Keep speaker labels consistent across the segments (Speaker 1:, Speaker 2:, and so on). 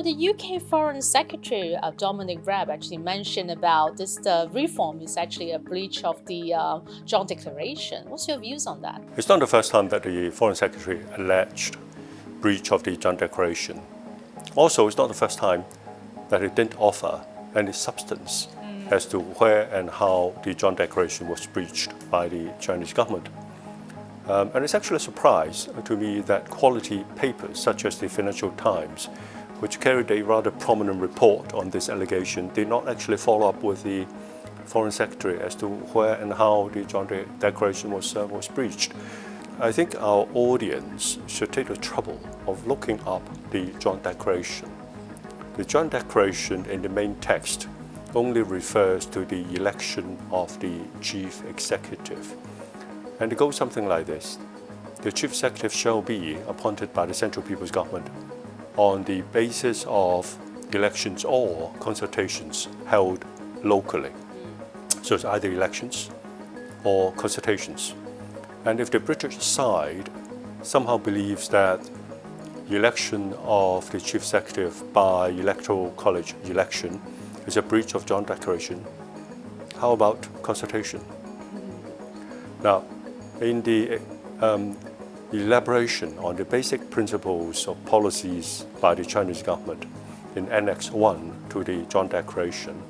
Speaker 1: the UK Foreign Secretary Dominic Raab actually mentioned about this reform is actually a breach of the Joint Declaration. What's your views on that?
Speaker 2: It's not the first time that the Foreign Secretary alleged breach of the Joint Declaration. Also, it's not the first time that it didn't offer any substance as to where and how the Joint Declaration was breached by the Chinese government. And it's actually a surprise to me that quality papers such as the Financial Times, which carried a rather prominent report on this allegation, did not actually follow up with the Foreign Secretary as to where and how the Joint Declaration was breached. I think our audience should take the trouble of looking up the Joint Declaration. The Joint Declaration in the main text only refers to the election of the Chief Executive. And it goes something like this. The Chief Executive shall be appointed by the Central People's Government on the basis of elections or consultations held locally. So it's either elections or consultations. And if the British side somehow believes that the election of the Chief Executive by electoral college election is a breach of Joint Declaration, how about consultation? Now, in the elaboration on the basic principles of policies by the Chinese government in Annex 1 to the Joint Declaration,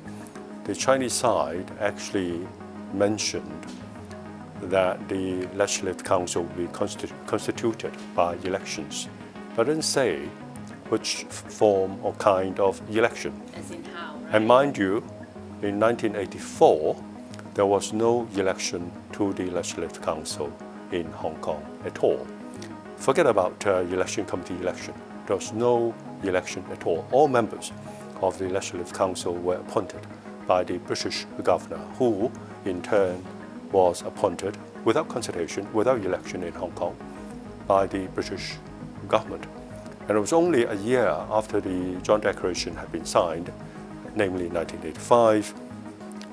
Speaker 2: the Chinese side actually mentioned that the Legislative Council will be constituted by elections, but didn't say which form or kind of election.
Speaker 1: As in how, right?
Speaker 2: And mind you, in 1984, there was no election to the Legislative Council in Hong Kong at all. Forget about election committee election. There was no election at all. All members of the Legislative Council were appointed by the British governor, who in turn was appointed without consultation, without election in Hong Kong, by the British government. And it was only a year after the Joint Declaration had been signed, namely 1985,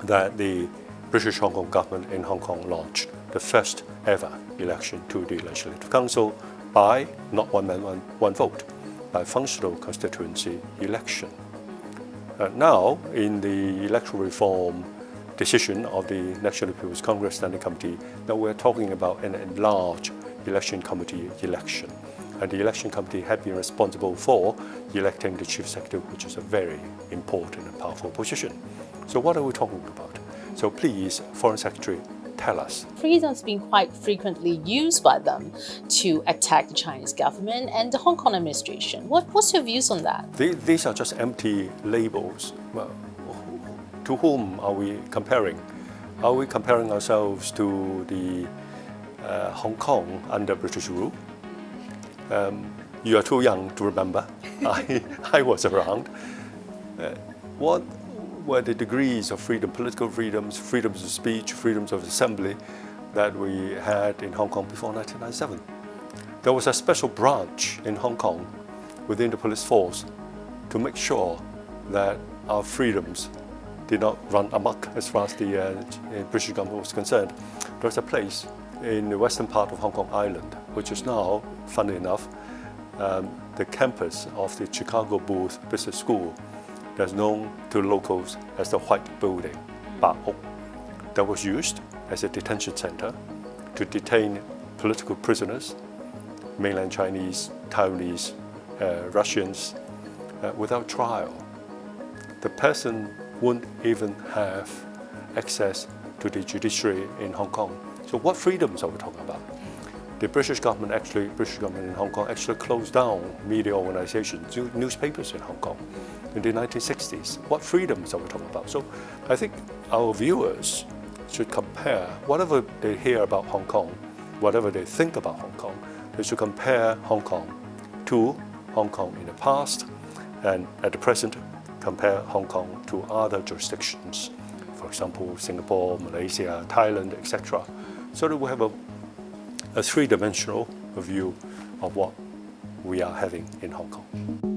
Speaker 2: that the British Hong Kong government in Hong Kong launched the first ever election to the Legislative Council by not one man, one vote, by functional constituency election. Now, in the electoral reform decision of the National People's Congress Standing Committee, now we're talking about an enlarged election committee election. And the election committee had been responsible for electing the Chief Executive, which is a very important and powerful position. So what are we talking about? So please, Foreign Secretary, tell us.
Speaker 1: Freedom has been quite frequently used by them to attack the Chinese government and the Hong Kong administration. What's your views on that?
Speaker 2: These are just empty labels. Well, to whom are we comparing? Are we comparing ourselves to the Hong Kong under British rule? You are too young to remember. I was around. What were the degrees of freedom, political freedoms, freedoms of speech, freedoms of assembly that we had in Hong Kong before 1997? There was a special branch in Hong Kong within the police force to make sure that our freedoms did not run amok as far as the British government was concerned. There was a place in the western part of Hong Kong Island, which is now, funnily enough, the campus of the Chicago Booth Business School, that's known to locals as the White Building, Ba-Hok, that was used as a detention center to detain political prisoners, mainland Chinese, Taiwanese, Russians, without trial. The person wouldn't even have access to the judiciary in Hong Kong. So what freedoms are we talking about? The British government in Hong Kong actually closed down media organizations, newspapers in Hong Kong in the 1960s. What freedoms are we talking about? So I think our viewers should compare whatever they hear about Hong Kong, whatever they think about Hong Kong, they should compare Hong Kong to Hong Kong in the past, and at the present, compare Hong Kong to other jurisdictions, for example, Singapore, Malaysia, Thailand, etc., so that we have a three-dimensional view of what we are having in Hong Kong.